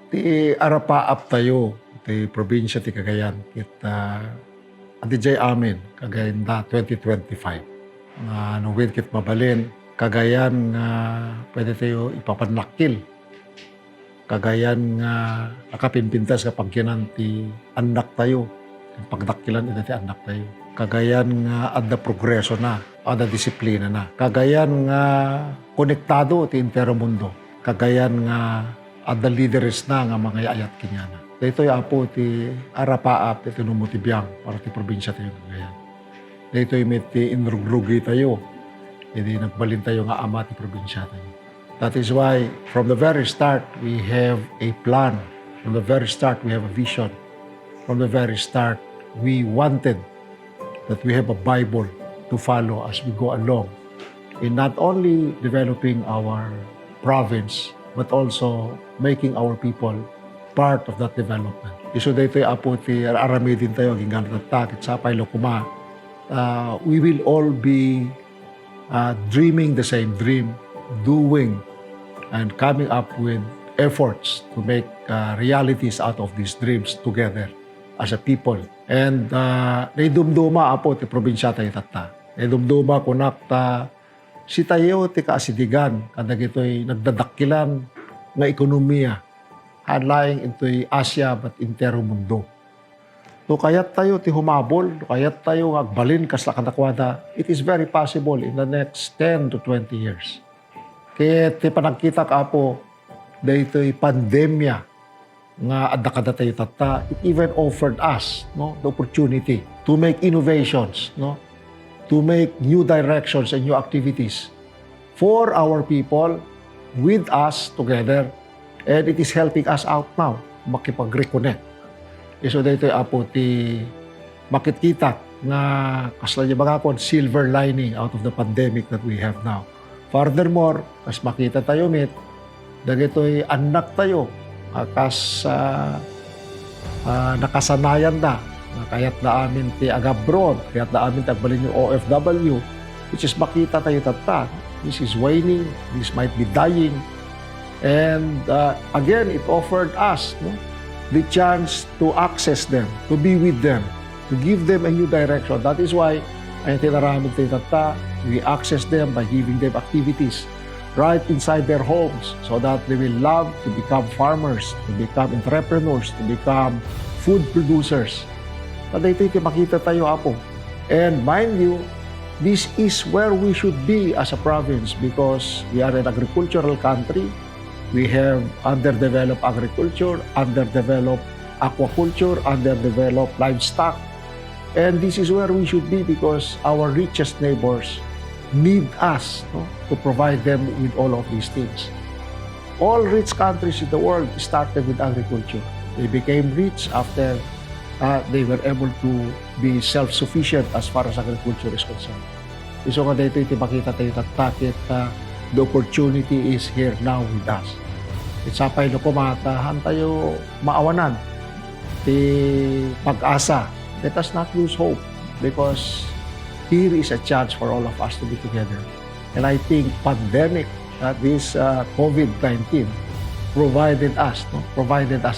Ti arapaap tayo, ti probinsya ti Cagayan, kita adijay amin, Cagayan na 2025. Nungwin kit mabalin, Cagayan nga pwede tayo ipapanlakil. Cagayan nga nakapinpintas kapag kinan ti anak tayo. Pagdakilan ito ti anak tayo. Cagayan nga adda progreso na, adda disiplina na. Cagayan nga konektado ti entero mundo. Cagayan nga adda leaders na nga mga ayat kinyana. Dito yung apo ti arapaap ti tinumutibiyang para ti probinsya tayo Cagayan. Dito yung may ti inrugrugi tayo. Hindi nagbalin tayo nga ama ti probinsya tayo. That is why from the very start we have a plan. From the very start we have a vision. From the very start we wanted that we have a Bible to follow as we go along in not only developing our province but also making our people part of that development. Iso dito yung apo ti aramidin tayo, ginganat at takit, sapay lokuma. We will all be dreaming the same dream, doing and coming up with efforts to make realities out of these dreams together as a people. And naidumduma apo ti probinsya tayo tata. Naidumduma kunak ta si tayo ti kaasidigan, kadag ito'y nagdadakilan nga ekonomiya, handlying ito'y Asia but entero mundo. To kayat tayo ti humabol, to kayat tayo agbalin kasla kadakwada, it is very possible in the next 10 to 20 years. Kaya ti panagkita ka po, dahito'y pandemya nga adda kada tayo tata, it even offered us the opportunity to make innovations, to make new directions and new activities for our people, with us together, and it is helping us out now, makipag-reconnect. So dito apo ti makikita nga kasla niya bagapon silver lining out of the pandemic that we have now. Furthermore, kas makita tayo mit, dagito'y anak tayo, kas nakasanayan na, kaya't na amin ti agabroad, kaya't na amin tagbalin yung OFW, which is makita tayo tata. This is waning, this might be dying. And again, it offered us the chance to access them, to be with them, to give them a new direction. That is why, ay tinaramid tayo tata, we access them by giving them activities right inside their homes so that they will love to become farmers, to become entrepreneurs, to become food producers. Kada ito makita tayo apo. And mind you, this is where we should be as a province because we are an agricultural country. We have underdeveloped agriculture, underdeveloped aquaculture, underdeveloped livestock. And this is where we should be because our richest neighbors need us to provide them with all of these things. All rich countries in the world started with agriculture. They became rich after they were able to be self-sufficient as far as agriculture is concerned. So nga dito makita tayo tatakit the opportunity is here now with us. Itsapay no kumatahan tayo maawanan ti pag-asa. Let us not lose hope because here is a chance for all of us to be together. And I think pandemic, this COVID-19 provided us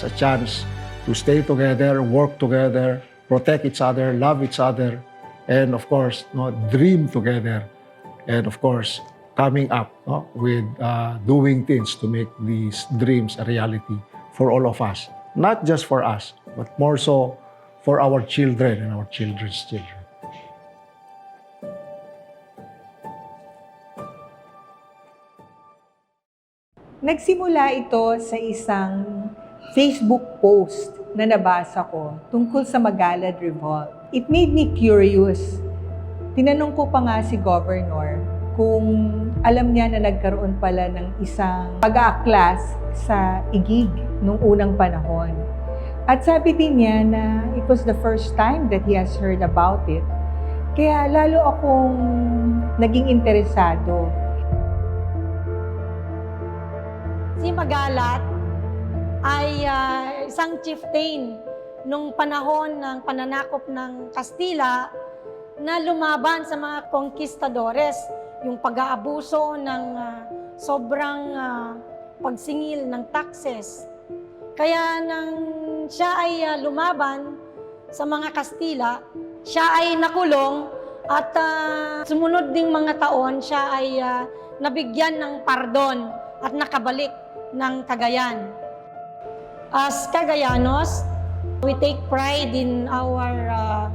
a chance to stay together, work together, protect each other, love each other, and of course, dream together. And of course, coming up with doing things to make these dreams a reality for all of us. Not just for us, but more so for our children and our children's children. Nagsimula ito sa isang Facebook post na nabasa ko tungkol sa Magalad Revolt. It made me curious. Tinanong ko pa nga si Governor kung alam niya na nagkaroon pala ng isang pag-aaklas sa igig nung unang panahon. At sabi din niya na it was the first time that he has heard about it. Kaya lalo akong naging interesado. Si Magalat ay isang chieftain nung panahon ng pananakop ng Kastila na lumaban sa mga conquistadores, yung pag-aabuso ng sobrang pagsingil ng taxes. Kaya nang siya ay lumaban sa mga Kastila, siya ay nakulong at sumunod ding mga taon, siya ay nabigyan ng pardon at nakabalik ng Cagayan. As Cagayanos, we take pride in our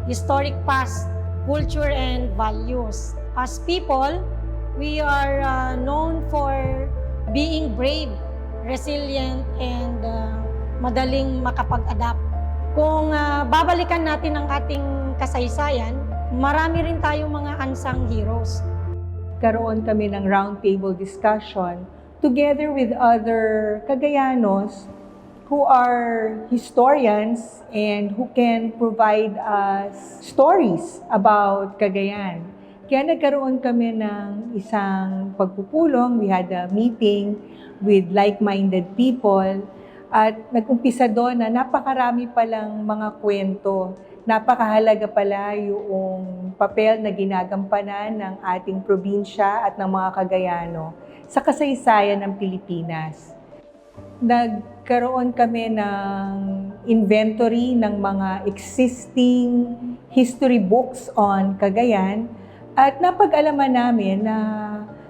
historic past, culture, and values. As people, we are known for being brave, resilient, and madaling makapag-adapt. Kung babalikan natin ang ating kasaysayan, marami rin tayong mga unsung heroes. Karoon kami ng roundtable discussion together with other Cagayanos who are historians and who can provide us stories about Cagayan. Kaya nagkaroon kami ng isang pagpupulong. We had a meeting with like-minded people at nag-umpisa doon na napakarami palang mga kwento. Napakahalaga pala yung papel na ginagampanan ng ating probinsya at ng mga Cagayano sa kasaysayan ng Pilipinas. Nagkaroon kami ng inventory ng mga existing history books on Cagayan at napag-alaman namin na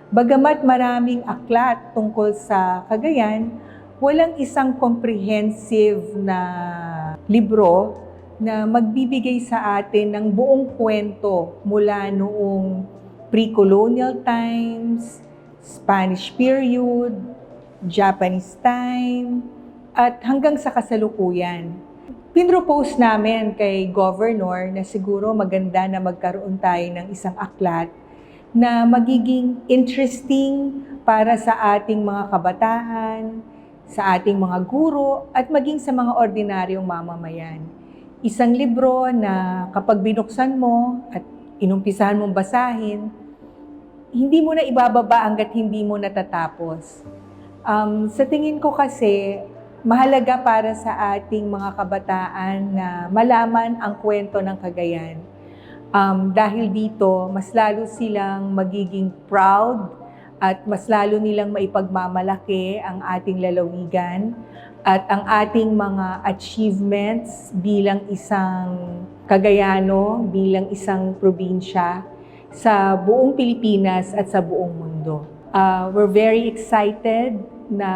bagamat maraming aklat tungkol sa Cagayan, walang isang comprehensive na libro na magbibigay sa atin ng buong kwento mula noong pre-colonial times, Spanish period, Japanese time, at hanggang sa kasalukuyan. Pinropose namin kay Governor na siguro maganda na magkaroon tayo ng isang aklat na magiging interesting para sa ating mga kabataan, sa ating mga guro, at maging sa mga ordinaryong mamamayan. Isang libro na kapag binuksan mo at inumpisahan mong basahin, hindi mo na ibababa hanggat hindi mo natatapos. Sa tingin ko kasi, mahalaga para sa ating mga kabataan na malaman ang kwento ng Cagayan. Dahil dito, mas lalo silang magiging proud at mas lalo nilang maipagmamalaki ang ating lalawigan at ang ating mga achievements bilang isang Cagayano, bilang isang probinsya sa buong Pilipinas at sa buong mundo. We're very excited na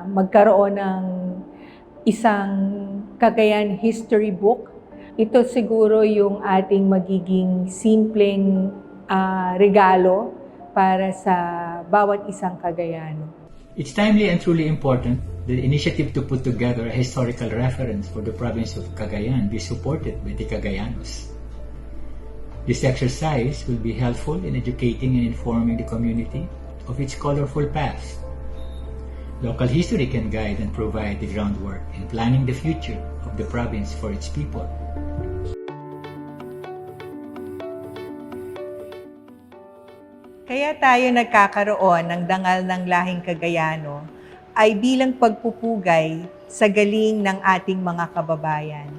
magkaroon ng isang Cagayan history book. Ito siguro yung ating magiging simpleng regalo para sa bawat isang Cagayano. It's timely and truly important that the initiative to put together a historical reference for the province of Cagayan be supported by the Cagayanos. This exercise will be helpful in educating and informing the community of its colorful past. Local history can guide and provide the groundwork in planning the future of the province for its people. Kaya tayo nagkakaroon ng dangal ng lahing Cagayano ay bilang pagpupugay sa galing ng ating mga kababayan.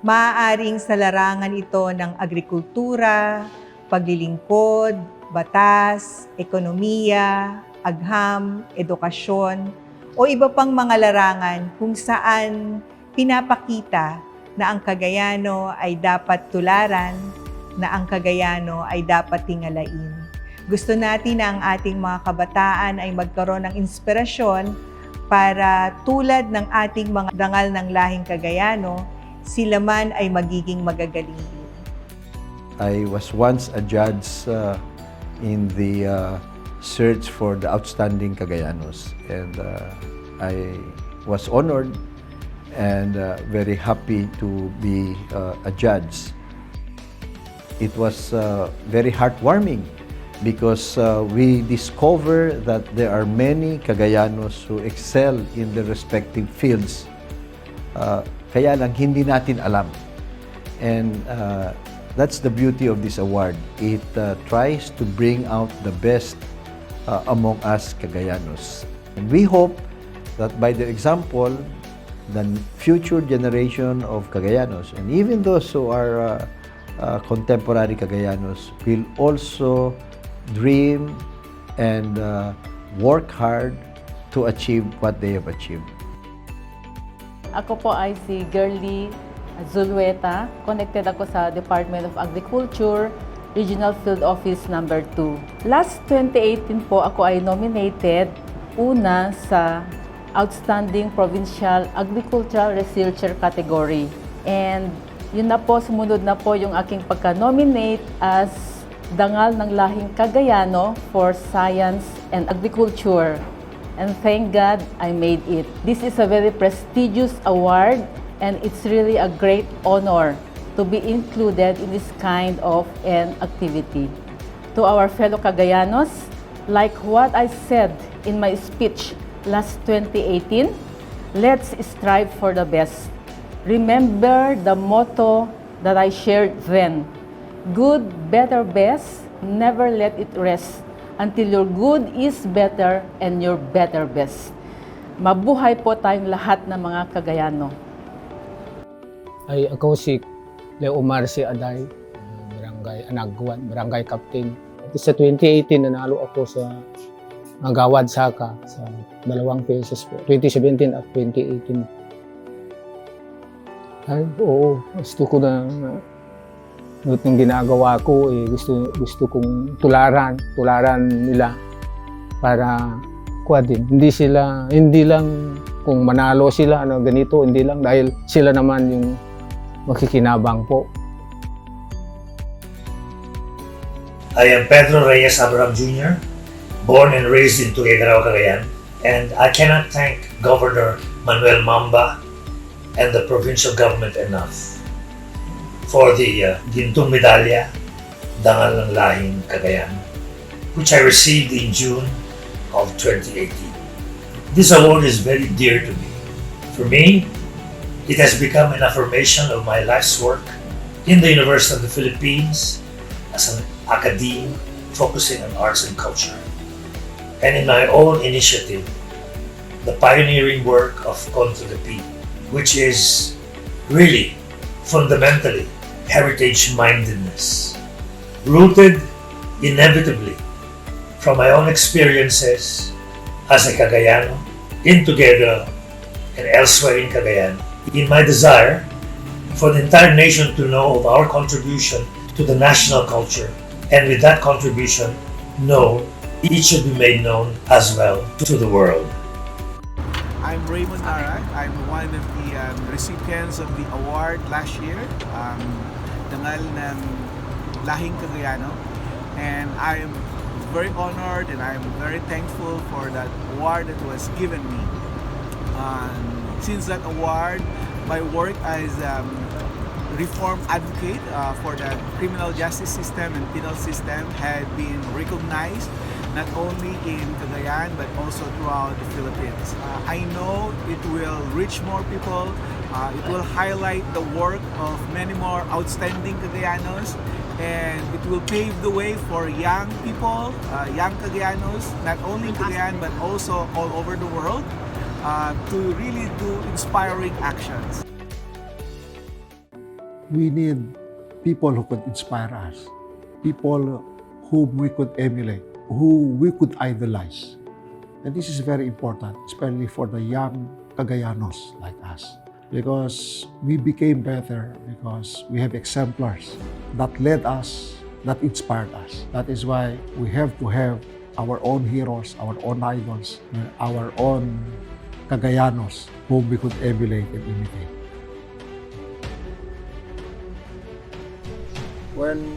Maaaring sa larangan ito ng agrikultura, paglilingkod, batas, ekonomiya, agham, edukasyon, o iba pang mga larangan kung saan pinapakita na ang Cagayano ay dapat tularan, na ang Cagayano ay dapat tingalain. Gusto natin na ang ating mga kabataan ay magkaroon ng inspirasyon para tulad ng ating mga dangal ng lahing Cagayano, sila man ay magiging magagaling din. I was once a judge in the search for the outstanding Cagayanos, and I was honored and very happy to be a judge. It was very heartwarming because we discover that there are many Cagayanos who excel in their respective fields. Kaya lang hindi natin alam. And that's the beauty of this award. It tries to bring out the best among us Cagayanos. And we hope that by their example, the future generation of Cagayanos, and even those who are contemporary Cagayanos, will also dream and work hard to achieve what they have achieved. Ako po ay si Girly Zulueta. Connected ako sa Department of Agriculture, Regional Field Office number 2. Last 2018 po ako ay nominated una sa Outstanding Provincial Agricultural Researcher category. And yun na po, sumunod na po yung aking pagka-nominate as Dangal ng Lahing Cagayano for Science and Agriculture. And thank God I made it. This is a very prestigious award and it's really a great honor to be included in this kind of an activity. To our fellow Cagayanos, like what I said in my speech last 2018, let's strive for the best. Remember the motto that I shared then. Good, better, best, never let it rest until your good is better and your better best. Mabuhay po tayong lahat ng mga Cagayano. Ay ako si Leo Marci Aday, Barangay Anagwan, Barangay Captain. Sa 2018 nanalo ako sa Agawad Saka sa 2 pesos po, 2017 at 2018. Ay, oo, gusto ko na yung ginagawa ko, gusto kong tularan nila para kuha din. Hindi lang kung manalo sila, ganito, hindi lang dahil sila naman yung makikinabang po. I am Pedro Reyes Abraham Jr., born and raised in Aggai Nac Cagayan, and I cannot thank Governor Manuel Mamba and the provincial government enough for the Gintong Medalya, Dangal ng Lahing Cagayan, which I received in June of 2018. This award is very dear to me. For me, it has become an affirmation of my life's work in the University of the Philippines as an academe focusing on arts and culture, and in my own initiative, the pioneering work of Contra the P, which is really fundamentally heritage-mindedness, rooted inevitably from my own experiences as a Cagayano in Together and elsewhere in Cagayan, in my desire for the entire nation to know of our contribution to the national culture, and with that contribution, know it should be made known as well to the world. I'm Raymond Arag. I'm one of the recipients of the award last year, Dangal ng Lahing Cagayano, and I am very honored and I'm very thankful for that award that was given me. Since that award, my work as reform advocate for the criminal justice system and penal system had been recognized not only in Cagayan but also throughout the Philippines. I know it will reach more people. It will highlight the work of many more outstanding Cagayanos, and it will pave the way for young people, young Cagayanos, not only in Cagayan but also all over the world, to really do inspiring actions. We need people who could inspire us, people whom we could emulate, who we could idolize. And this is very important, especially for the young Cagayanos like us, because we became better because we have exemplars that led us, that inspired us. That is why we have to have our own heroes, our own idols, our own Cagayanos whom we could emulate and imitate. When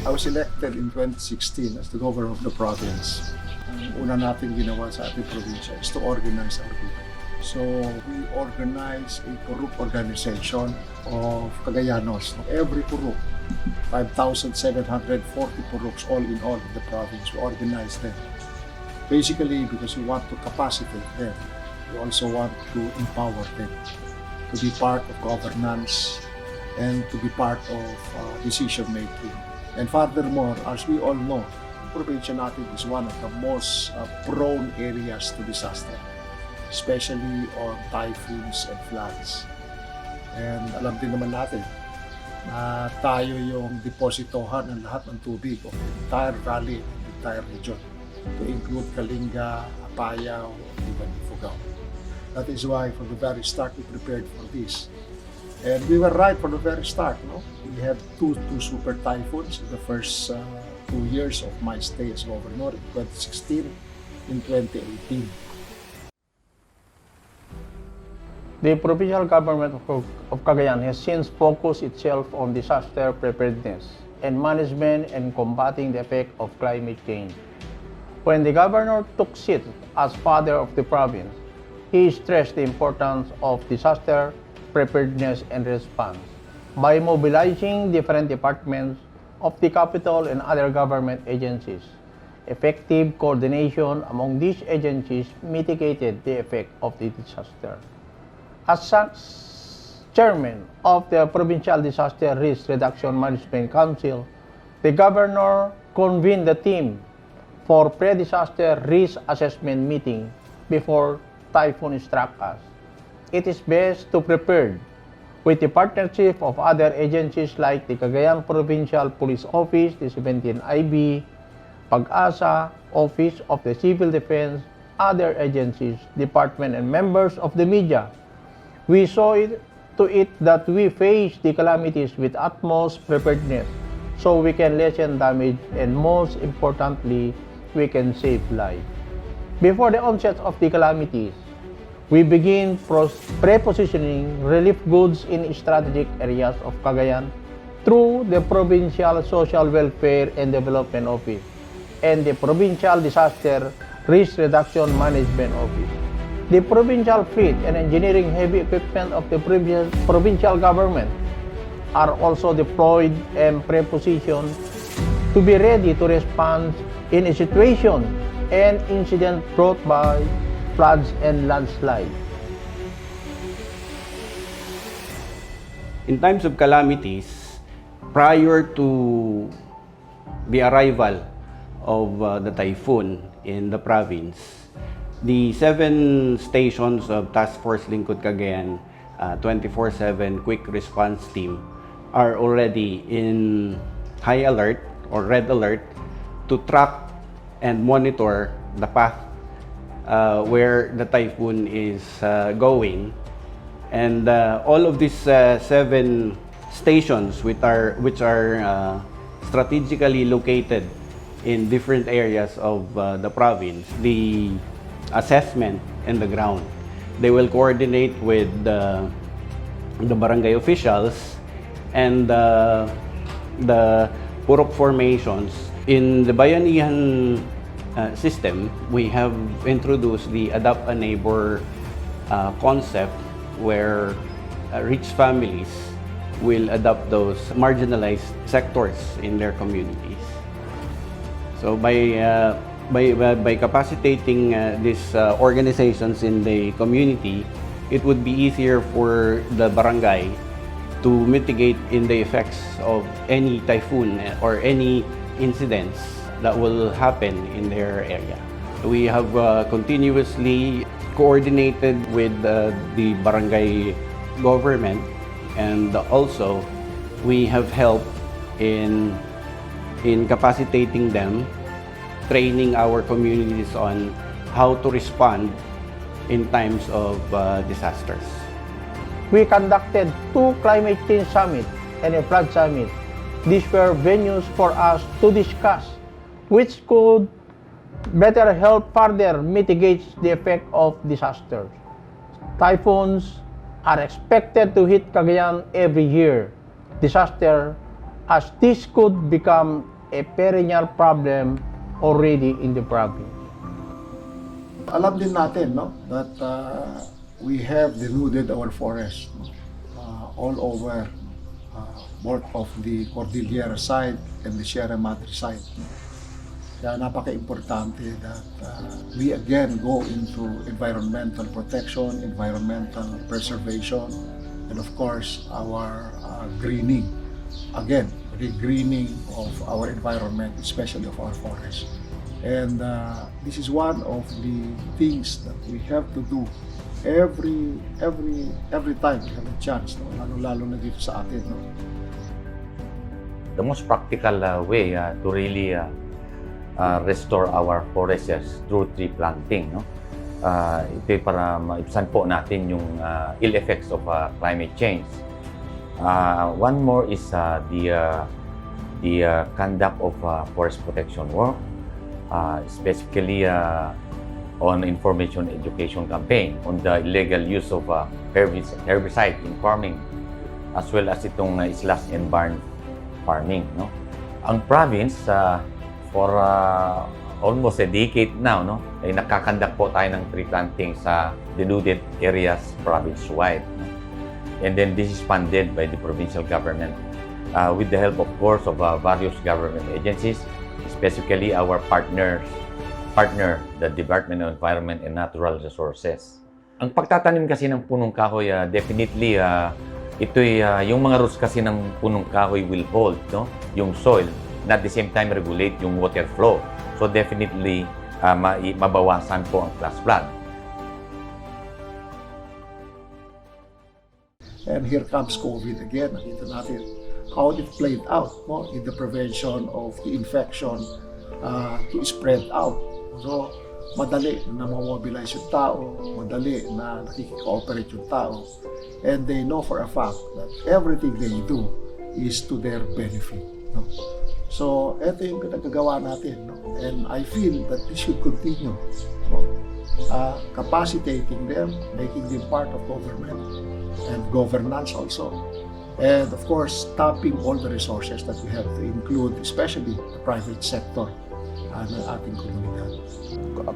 I was elected in 2016 as the governor of the province, ang una natin ginawa sa ating probinsya is to organize our people. So we organize a Purok organization of Cagayanos. Every Purok, 5,740 Puroks all in the province, we organize them. Basically because we want to capacitate them. We also want to empower them to be part of governance and to be part of decision making. And furthermore, as we all know, probinsya natin is one of the most prone areas to disaster, especially on typhoons and floods. And alam din naman natin na tayo yung depositohan ng lahat ng tubig of the entire valley, the entire region, to include Kalinga, Apayao, even Ifugao. That is why from the very start we prepared for this. And we were right from the very start. No? We had two super typhoons in the first 2 years of my stay as governor, in 2016 and 2018. The provincial government of Cagayan has since focused itself on disaster preparedness and management and combating the effect of climate change. When the governor took seat as father of the province, he stressed the importance of disaster preparedness and response by mobilizing different departments of the capital and other government agencies. Effective coordination among these agencies mitigated the effect of the disaster. As such, chairman of the Provincial Disaster Risk Reduction Management Council, the governor convened the team for pre-disaster risk assessment meeting before typhoon struck us. It is best to prepare with the partnership of other agencies like the Cagayan Provincial Police Office, the 17IB, Pag-asa, Office of the Civil Defense, other agencies, department, and members of the media. We saw to it that we face the calamities with utmost preparedness so we can lessen damage and most importantly, we can save lives. Before the onset of the calamities, we begin pre-positioning relief goods in strategic areas of Cagayan through the Provincial Social Welfare and Development Office and the Provincial Disaster Risk Reduction Management Office. The provincial fleet and engineering heavy equipment of the provincial government are also deployed and pre-positioned to be ready to respond in a situation and incident brought by floods and landslides. In times of calamities, prior to the arrival of the typhoon in the province, the 7 stations of Task Force Lingkod Cagayan 24/7 Quick Response Team are already in high alert or red alert to track and monitor the path where the typhoon is going. And all of these 7 stations which are strategically located in different areas of the province, the assessment in the ground. They will coordinate with the barangay officials and the purok formations. In the Bayanihan system, we have introduced the Adopt a Neighbor concept where rich families will adopt those marginalized sectors in their communities. So by capacitating these organizations in the community, it would be easier for the barangay to mitigate in the effects of any typhoon or any incidents that will happen in their area. We have continuously coordinated with the barangay government, and also we have helped in capacitating them, training our communities on how to respond in times of disasters. We conducted 2 climate change summits and a flood summit. These were venues for us to discuss which could better help further mitigate the effect of disasters. Typhoons are expected to hit Cagayan every year. Disaster, as this could become a perennial problem already in the province. Alam din natin, no, that we have denuded our forests all over both of the Cordillera side and the Sierra Madre side. Kaya napaka-importante that we again go into environmental protection, environmental preservation, and of course our greening. Again, re-greening of our environment, especially of our forests. And this is one of the things that we have to do every time we have a chance, no? Lalo na dito sa atin. No? The most practical way to really restore our forests is through tree planting. No? Ito para maibsan po natin yung ill effects of climate change. One more is the conduct of forest protection work, specifically on information education campaign on the illegal use of herbicide in farming, as well as itong slash and burn farming. No? Ang province, for almost a decade now, no, ay nakakandak po tayo ng tree planting sa denuded areas province-wide. No? And then this is funded by the provincial government with the help, of course, of various government agencies, specifically our partner, the Department of Environment and Natural Resources. Ang pagtatanim kasi ng punong kahoy, definitely, yung mga roots kasi ng punong kahoy will hold, no, yung soil, and at the same time regulate yung water flow. So definitely, mabawasan po ang flash flood. And here comes COVID again. Nakita natin how it played out, no, in the prevention of the infection to spread out. So, madali na ma-mobilize yung tao, madali na nakikikooperate yung tao, and they know for a fact that everything they do is to their benefit. No? So, ito yung pinagagawa natin. No? And I feel that this should continue. No? Capacitating them, making them part of government and governance also. And of course, tapping all the resources that we have to include, especially the private sector ng ating komunidad.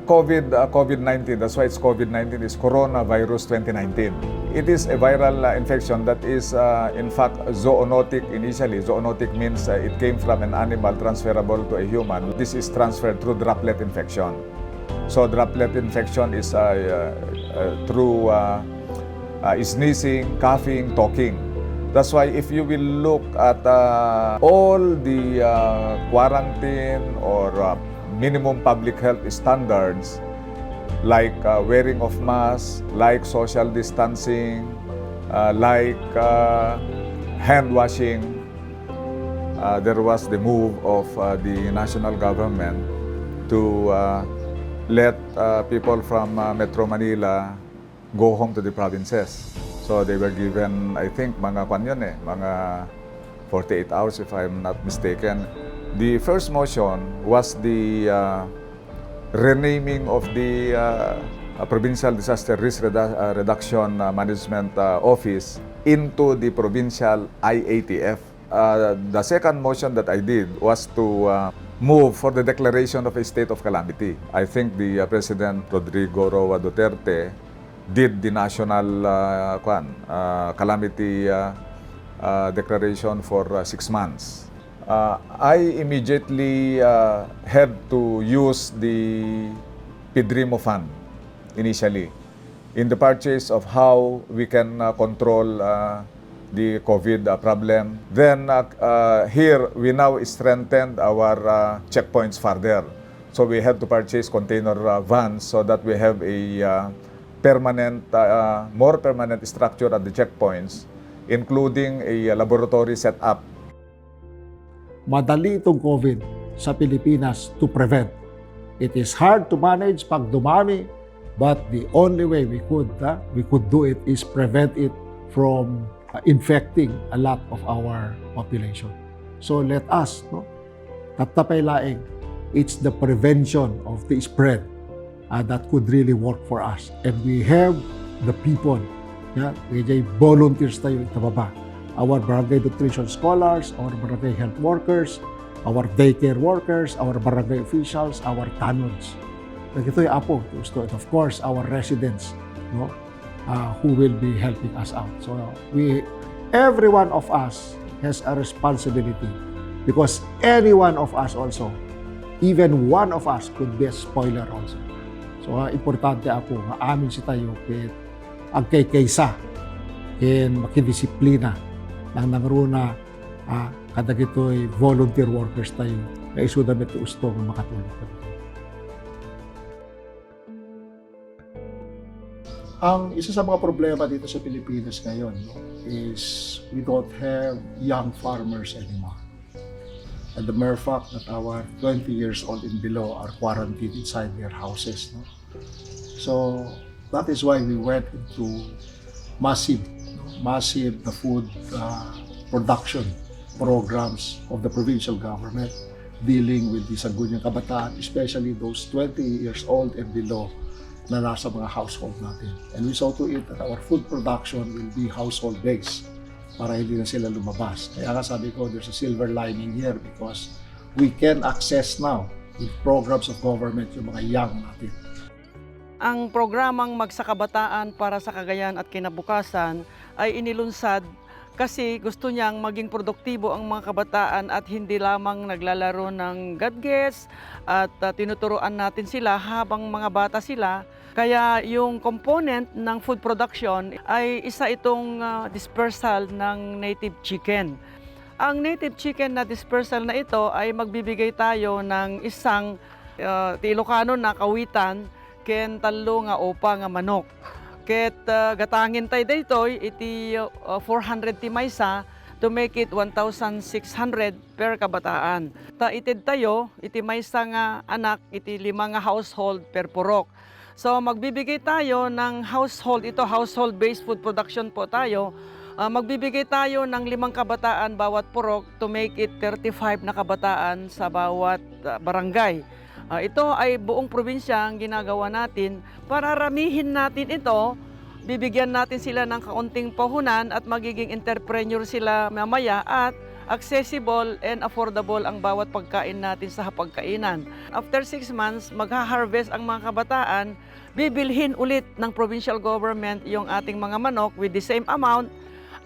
COVID-19, that's why it's COVID-19, is coronavirus 2019. It is a viral infection that is, in fact, zoonotic initially. Zoonotic means it came from an animal transferable to a human. This is transferred through droplet infection. So droplet infection is through sneezing, coughing, talking. That's why if you will look at all the quarantine or minimum public health standards, like wearing of masks, like social distancing, like hand washing, there was the move of the national government to let people from Metro Manila go home to the provinces. So they were given, I think, mga 48 hours if I'm not mistaken. The first motion was the renaming of the Provincial Disaster Risk Reduction Management Office into the Provincial IATF. The second motion that I did was to move for the declaration of a state of calamity. I think the President Rodrigo Roa Duterte did the national calamity declaration for 6 months. I immediately had to use the PDRIMO fund initially in the purchase of how we can control the COVID problem. Then here we now strengthened our checkpoints further. So we had to purchase container vans so that we have a permanent, more permanent structure at the checkpoints, including a laboratory set up. Madali itong COVID sa Pilipinas to prevent. It is hard to manage pag dumami, but the only way we could do it is prevent it from infecting a lot of our population. So let us, no, tatapay laing, it's the prevention of the spread that could really work for us. And we have the people, volunteers tayo itababa. Our barangay nutrition scholars, our barangay health workers, our daycare workers, our barangay officials, our tanods. Ito yung apo, and of course, our residents, no, who will be helping us out. So every one of us has a responsibility because any one of us also, even one of us could be a spoiler also. So importante ako nga amin si tayo kay ang kaysa ken makidisiplina nang nangruna kadag ito'y volunteer workers tayo na isuda met gusto nga makatulong. Ang isa sa mga problema dito sa Pilipinas ngayon, no, is we don't have young farmers anymore. And the mere fact that our 20 years old and below are quarantined inside their houses. No? So that is why we went into massive food production programs of the provincial government dealing with the sangguniang kabataan, especially those 20 years old and below na nasa mga household natin. And we saw to it that our food production will be household-based para hindi na sila lumabas. Kaya nga sabi ko, there's a silver lining here because we can access now with programs of government yung mga young natin. Ang programang Magsakabataan para sa Cagayan at Kinabukasan ay inilunsad kasi gusto niyang maging produktibo ang mga kabataan at hindi lamang naglalaro ng gadgets at tinuturuan natin sila habang mga bata sila. Kaya yung component ng food production ay isa itong dispersal ng native chicken. Ang native chicken na dispersal na ito ay magbibigay tayo ng isang Ilocano na kawitan ken talo nga opa nga manok. Ket gatangin tayo daytoy iti 400 ti maysa to make it 1,600 per kabataan. Ta ited tayo iti maysa nga anak iti 5 nga household per purok. So magbibigay tayo ng household-based food production po tayo. Magbibigay tayo ng 5 kabataan bawat purok to make it 35 na kabataan sa bawat barangay. Ito ay buong probinsya ang ginagawa natin. Para ramihin natin ito, bibigyan natin sila ng kaunting pahunan at magiging entrepreneur sila mamaya at accessible and affordable ang bawat pagkain natin sa hapagkainan. After 6 months, magha-harvest ang mga kabataan, bibilhin ulit ng provincial government yung ating mga manok with the same amount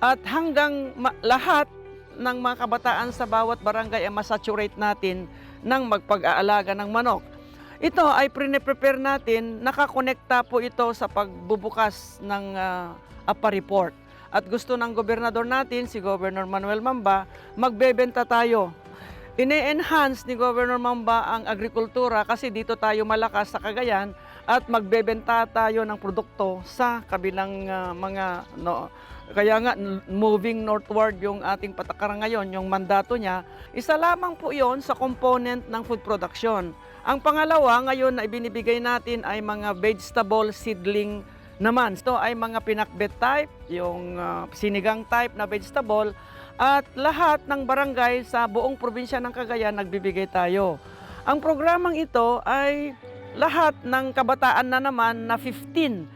at hanggang lahat ng mga kabataan sa bawat barangay ay masaturate natin ng magpag-aalaga ng manok. Ito ay pre-prepare natin, nakakonekta po ito sa pagbubukas ng APA report. At gusto ng gobernador natin, si Governor Manuel Mamba, magbebenta tayo. Ine-enhance ni Governor Mamba ang agrikultura kasi dito tayo malakas sa Cagayan at magbebenta tayo ng produkto sa kabilang kaya nga, moving northward yung ating patakaran ngayon, yung mandato niya, isa lamang po yon sa component ng food production. Ang pangalawa, ngayon na ibinibigay natin ay mga vegetable seedling naman. Ito ay mga pinakbet type, yung sinigang type na vegetable, at lahat ng barangay sa buong probinsya ng Cagayan nagbibigay tayo. Ang programang ito ay lahat ng kabataan na naman na 15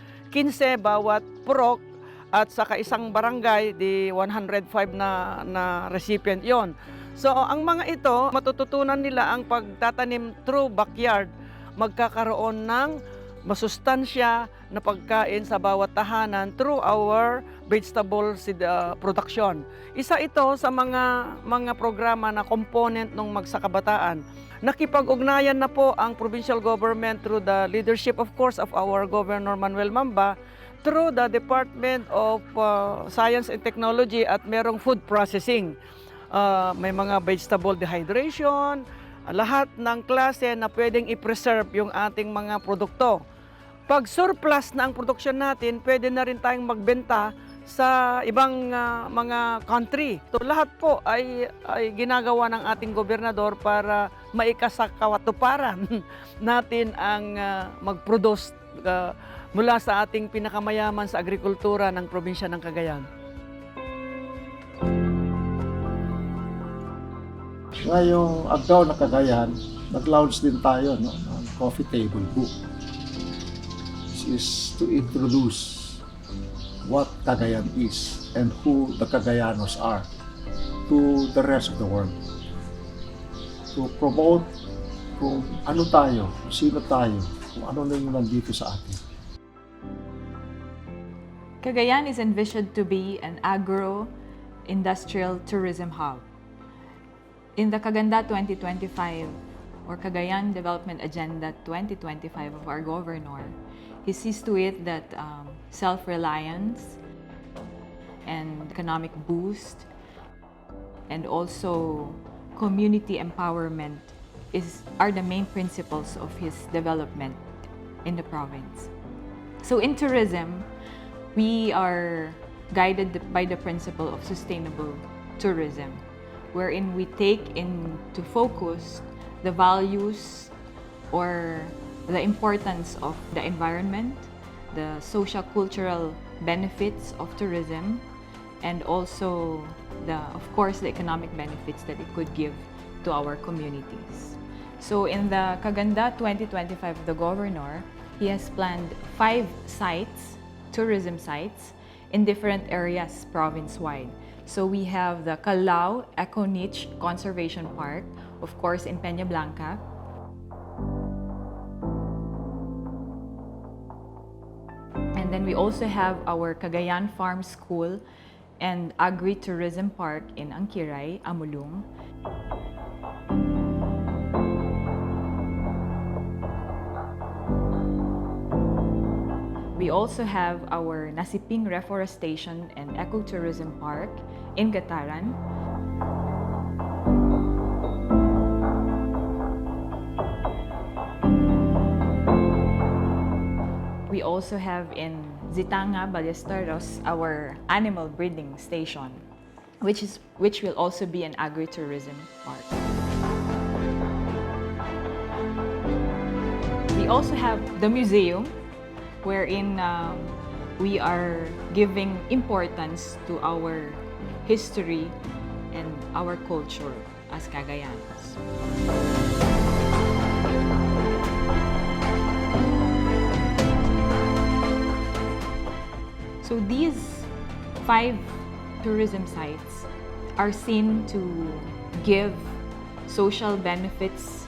bawat purok, at saka isang barangay, di 105 na recipient yon. So ang mga ito, matututunan nila ang pagtatanim through backyard. Magkakaroon ng masustansya na pagkain sa bawat tahanan through our vegetable production. Isa ito sa mga programa na component ng Magsakabataan. Nakipag-ugnayan na po ang provincial government through the leadership, of course, of our Governor Manuel Mamba, through the Department of Science and Technology at merong food processing. May mga vegetable dehydration, lahat ng klase na pwedeng i-preserve yung ating mga produkto. Pag surplus na ang produksyon natin, pwede na rin tayong magbenta sa ibang mga country. So, lahat po ay ginagawa ng ating gobernador para maikasakawatuparan natin ang mag-produce mula sa ating pinakamayaman sa agrikultura ng probinsya ng Cagayan. Ngayong Aggao Nac Cagayan, nag-launch din tayo ng coffee table book. This is to introduce what Cagayan is and who the Cagayanos are to the rest of the world. To promote kung ano tayo, kung sino tayo, kung ano na yung nandito sa atin. Cagayan is envisioned to be an agro-industrial tourism hub. In the Caganda 2025 or Cagayan Development Agenda 2025 of our governor, he sees to it that self-reliance and economic boost and also community empowerment are the main principles of his development in the province. So in tourism, we are guided by the principle of sustainable tourism, wherein we take into focus the values or the importance of the environment, the social-cultural benefits of tourism, and also of course, the economic benefits that it could give to our communities. So in the Kaganda 2025 of the Governor, he has planned 5 sites, tourism sites, in different areas province-wide. So we have the Calao Eco Niche Conservation Park, of course in Peña Blanca. And then we also have our Cagayan Farm School and Agri-Tourism Park in Angkiray, Amulung. We also have our Nasiping Reforestation and Ecotourism Park in Gataran. We also have in Zitanga, Ballesteros, our animal breeding station, which will also be an agritourism park. We also have the museum, wherein we are giving importance to our history and our culture as Cagayanos. So these 5 tourism sites are seen to give social benefits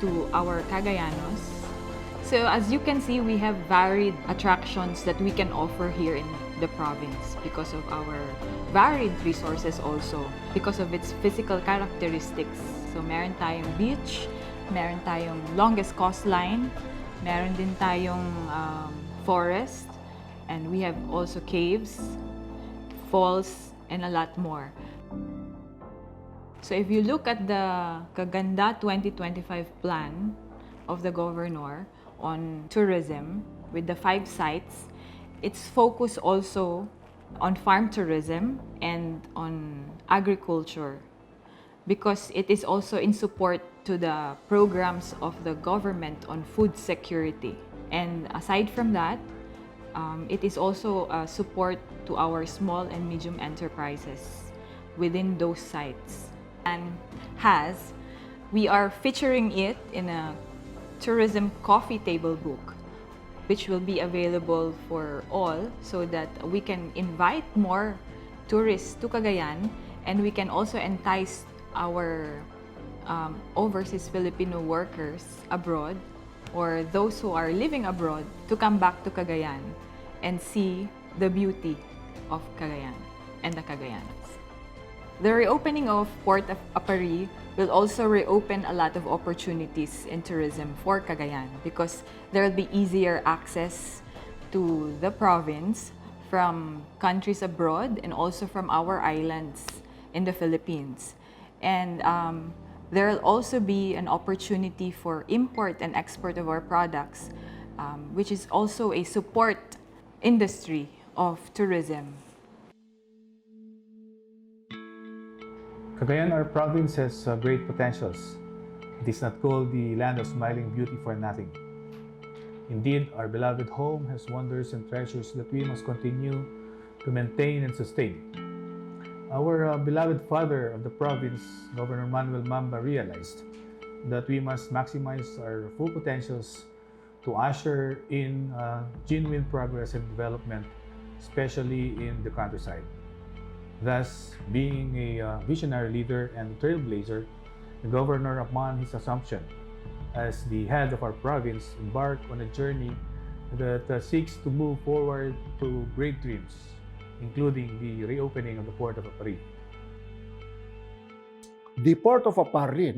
to our Cagayanos. So as you can see, we have varied attractions that we can offer here in the province because of our varied resources also, because of its physical characteristics. So meron tayong beach, meron tayong longest coastline, meron din tayong forest, and we have also caves, falls, and a lot more. So if you look at the Kaganda 2025 plan of the Governor on tourism with the 5 sites, it's focused also on farm tourism and on agriculture because it is also in support to the programs of the government on food security. And aside from that, it is also a support to our small and medium enterprises within those sites. And we are featuring it in a tourism coffee table book, which will be available for all so that we can invite more tourists to Cagayan and we can also entice our overseas Filipino workers abroad or those who are living abroad to come back to Cagayan and see the beauty of Cagayan and the Cagayanos. The reopening of Port of Apari will also reopen a lot of opportunities in tourism for Cagayan because there will be easier access to the province from countries abroad and also from our islands in the Philippines. And there will also be an opportunity for import and export of our products, which is also a support industry of tourism. Cagayan, our province, has great potentials. It is not called the land of smiling beauty for nothing. Indeed, our beloved home has wonders and treasures that we must continue to maintain and sustain. Our beloved father of the province, Governor Manuel Mamba, realized that we must maximize our full potentials to usher in genuine progress and development, especially in the countryside. Thus, being a visionary leader and trailblazer, the Governor, upon his assumption as the head of our province, embarked on a journey that seeks to move forward to great dreams, including the reopening of the Port of Apari. The Port of Apari,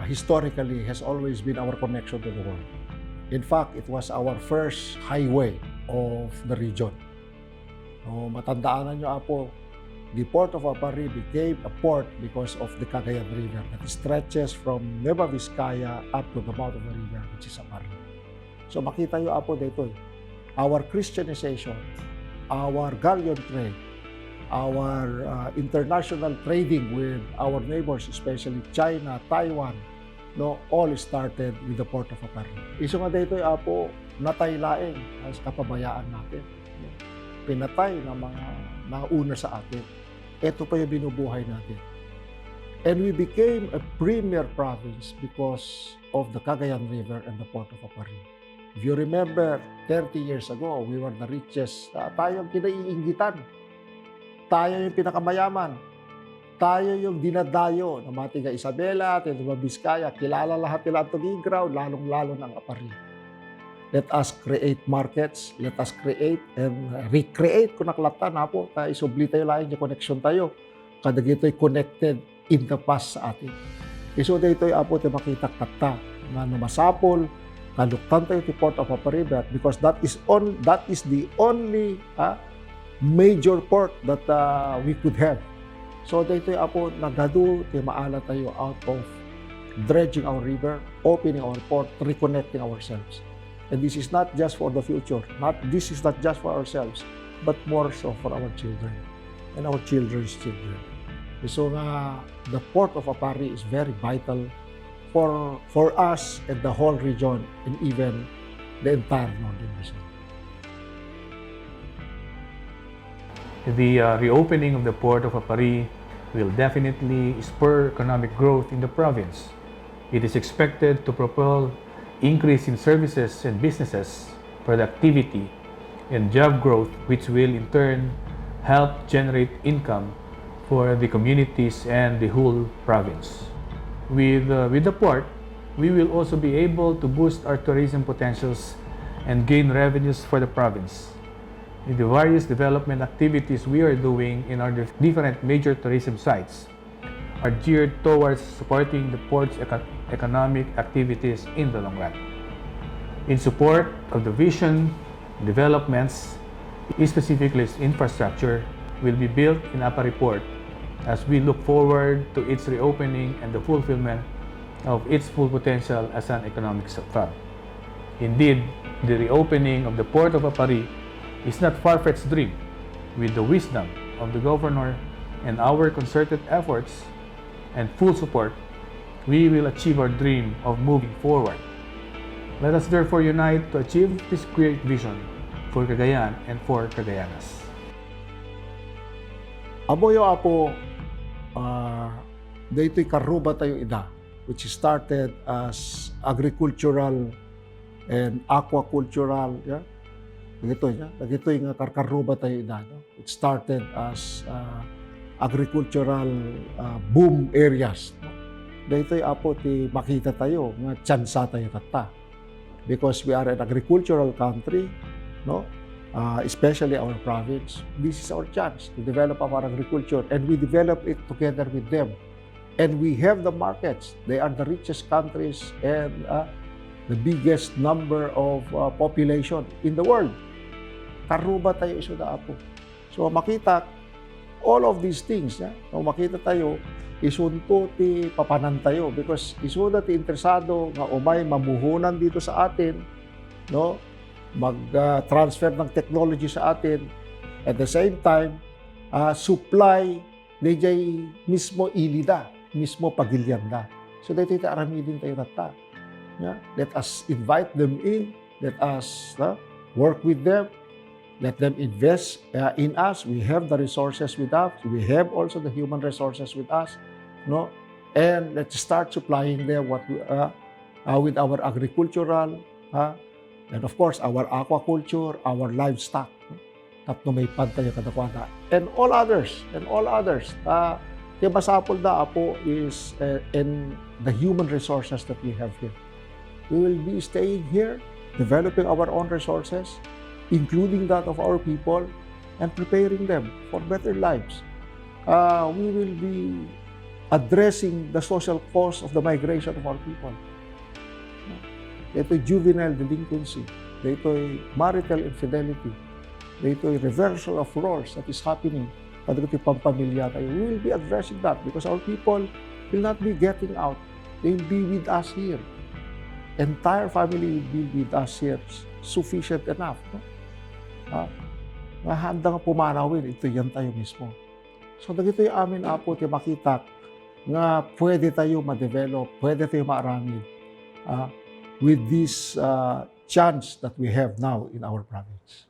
historically, has always been our connection to the world. In fact, it was our first highway of the region. Matandaan nyo po, the Port of Apari became a port because of the Cagayan River that stretches from Nueva Vizcaya up to the mouth of the river, which is Apari. So makita nyo po dito, our Christianization, our galleon trade, our international trading with our neighbors, especially China, Taiwan, no, all started with the port of Apari. Iso nga dito apo natay laeng as kapabayaan natin. Pinatay ng mga nauna sa atin. Ito pa yung binubuhay natin. And we became a premier province because of the Cagayan River and the port of Apari. If you remember, 30 years ago, we were the richest. Tayo ang kinaiinggitan. Tayo yung pinakamayaman. Tayo yung dinadayo ng mga tiga Isabela, tiga Biskaya. Kilala lahat nila ang Tugigraw, lalong-lalo ng Apari. Let us create markets. Let us create and recreate. Kung naklatan na po, tayo isubli tayo lahat yung connection tayo. Kada ito'y connected in the past sa atin. Iso dito'y apo tayo makita-kata na numasapol, kaluktan tayo ti port of Apari because that is the only major port that we could have. So dito'y apo nagadu tayo maala tayo out of dredging our river, opening our port, reconnecting ourselves. And this is not just for the future. This is not just for ourselves, but more so for our children and our children's children. So the port of Apari is very vital for us and the whole region and even the entire Northern Luzon. The reopening of the port of Apari will definitely spur economic growth in the province. It is expected to propel increase in services and businesses, productivity, and job growth, which will in turn help generate income for the communities and the whole province. With the port, we will also be able to boost our tourism potentials and gain revenues for the province. The various development activities we are doing in our different major tourism sites are geared towards supporting the port's economic activities in the long run. In support of the vision developments, specifically infrastructure, will be built in Apari Port as we look forward to its reopening and the fulfillment of its full potential as an economic hub. Indeed, the reopening of the port of Apari is not far-fetched dream. With the wisdom of the Governor and our concerted efforts and full support, we will achieve our dream of moving forward. Let us therefore unite to achieve this great vision for Cagayan and for Cagayanas. Amoyo apo, dito'y karuba tayo ida, which started as agricultural and aquacultural, yeah? Nagito'y nga karkaruba tayo ida, no? It started as agricultural boom areas. No? Dito'y apo ti makita tayo, nga tsansa tayo kata. Because we are an agricultural country, no? Especially our province, this is our chance to develop our agriculture, and we develop it together with them. And we have the markets. They are the richest countries and the biggest number of population in the world. Karuba tayo iso da apo. So makita all of these things, no, makita tayo isunto ti papanan tayo because iso da ti interesado nga umay mamuhunan dito sa atin, no? Mag-transfer ng technology sa atin. At the same time, supply DJ mismo ilida, mismo pagilyanda. So dito ita aramidin tayo nata. Yeah? Let us invite them in. Let us work with them. Let them invest in us. We have the resources with us. We have also the human resources with us. No? And let's start supplying them what we, with our agricultural, and of course, our aquaculture, our livestock. Tapno may pantay kadakwana. And all others. Kaya masapol da apo is in the human resources that we have here. We will be staying here, developing our own resources, including that of our people, and preparing them for better lives. We will be addressing the social cause of the migration of our people. Dito'y juvenile delinquency, dito'y marital infidelity, dito'y reversal of roles that is happening, kadagiti pampamilya tayo. We will be addressing that because our people will not be getting out. They will be with us here. Entire family will be with us here. Sufficient enough. No? Handang pumanawin, ito yan tayo mismo. So dagito'y amin apo ti makita nga pwede tayo ma-develop, pwede tayo maarami with this chance that we have now in our province.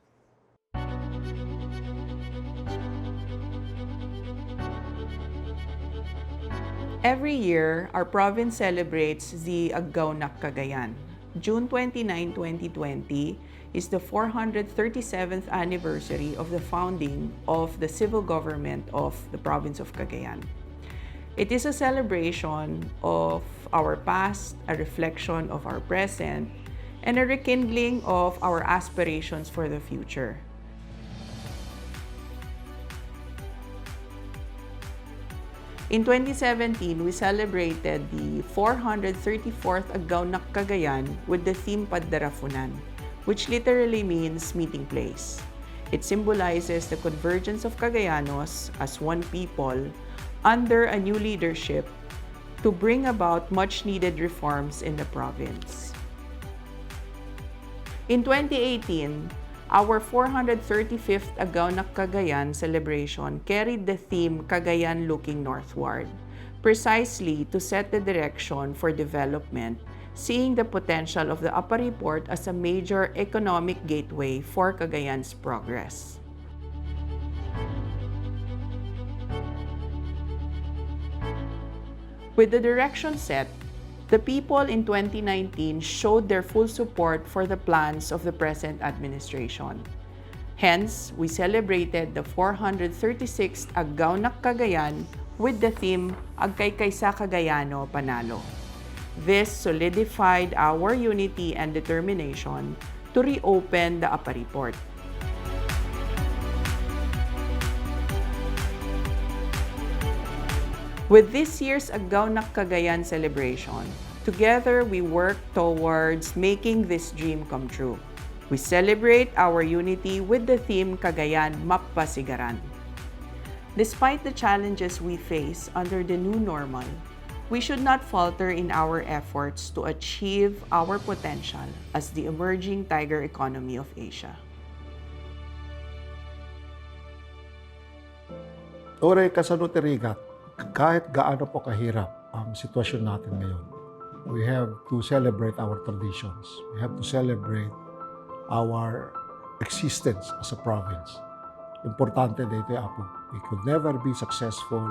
Every year, our province celebrates the Aggao Nac Cagayan. June 29, 2020 is the 437th anniversary of the founding of the civil government of the province of Cagayan. It is a celebration of our past, a reflection of our present, and a rekindling of our aspirations for the future. In 2017, we celebrated the 434th Aggao Nac Cagayan with the theme Paddarafunan, which literally means meeting place. It symbolizes the convergence of Cagayanos as one people under a new leadership to bring about much-needed reforms in the province. In 2018, our 435th Aggao Nac Cagayan celebration carried the theme Cagayan Looking Northward, precisely to set the direction for development, seeing the potential of the Upper Port as a major economic gateway for Cagayan's progress. With the direction set, the people in 2019 showed their full support for the plans of the present administration. Hence, we celebrated the 436th Aggao Nac Cagayan with the theme Aggai Cagayano Panalo. This solidified our unity and determination to reopen the Upper Port. With this year's Aggao Nac Cagayan celebration, together we work towards making this dream come true. We celebrate our unity with the theme Cagayan, Mappa Sigiran. Despite the challenges we face under the new normal, we should not falter in our efforts to achieve our potential as the emerging tiger economy of Asia. Ore kasanot terigat, kahit gaano po kahirap ang sitwasyon natin ngayon, we have to celebrate our traditions. We have to celebrate our existence as a province. Importante dito apo. We could never be successful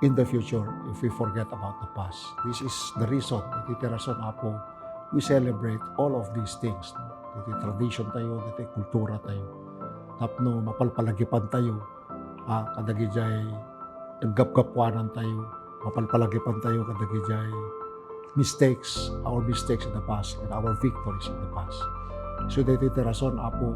in the future if we forget about the past. This is the reason, iti rason apo, we celebrate all of these things. Iti tradition tayo, iti kultura tayo. Tapno mapalpalagipan tayo, kadagijay naggapgapwanan tayo, mapalpalagipan tayo kadagijay mistakes, our mistakes in the past and our victories in the past. So dito rason apo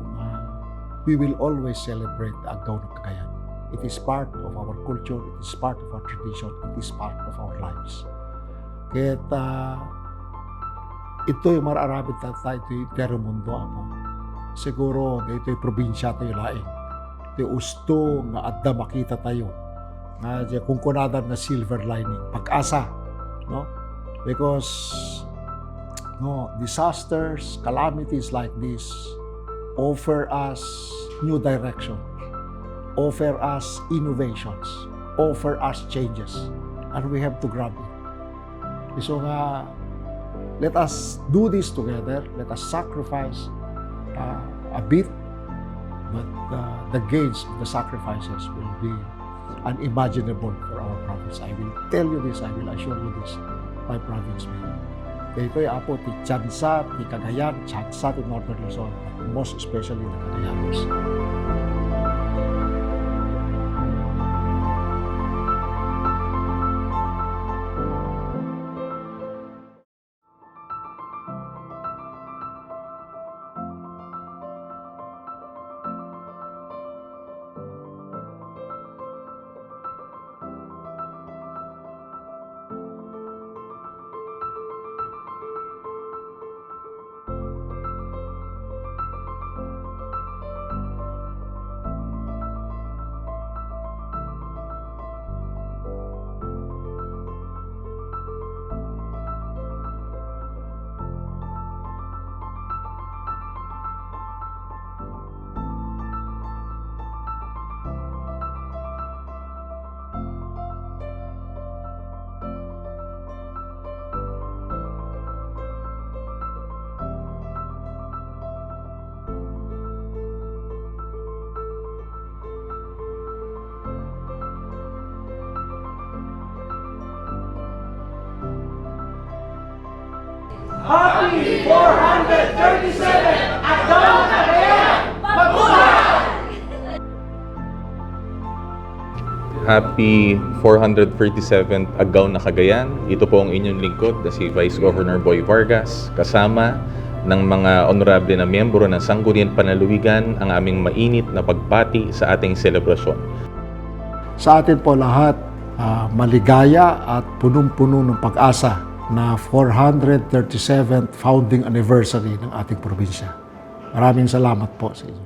we will always celebrate the Aggao Nac Cagayan. It is part of our culture, it is part of our tradition, it is part of our lives. Kaya ito'y mararabit tayo ito mundo apo. Siguro dito'y probinsya tayo laing. Ito'y usto nga adda makita tayo na kung kunadan na silver lining, pag-asa, no? Because disasters, calamities like this offer us new direction, offer us innovations, offer us changes, and we have to grab it. So let us do this together, let us sacrifice a bit, but the gains of the sacrifices will be unimaginable for our province. I will tell you this, I will assure you this, my province man. Dito'y apo ti Tsansa, ti Cagayan, Tsansa ti Northern Luzon, but most especially the Cagayanos. Happy 437 Aggao Nac Cagayan! Mabuhay! Happy 437th Aggao Nac Cagayan. Ito po ang inyong lingkod na si Vice Governor Boy Vargas kasama ng mga honorable na miyembro ng Sangguniang Panalawigan ang aming mainit na pagpati sa ating selebrasyon. Sa atin po lahat, maligaya at punong-puno ng pag-asa na 437th founding anniversary ng ating probinsya. Maraming salamat po sa inyo.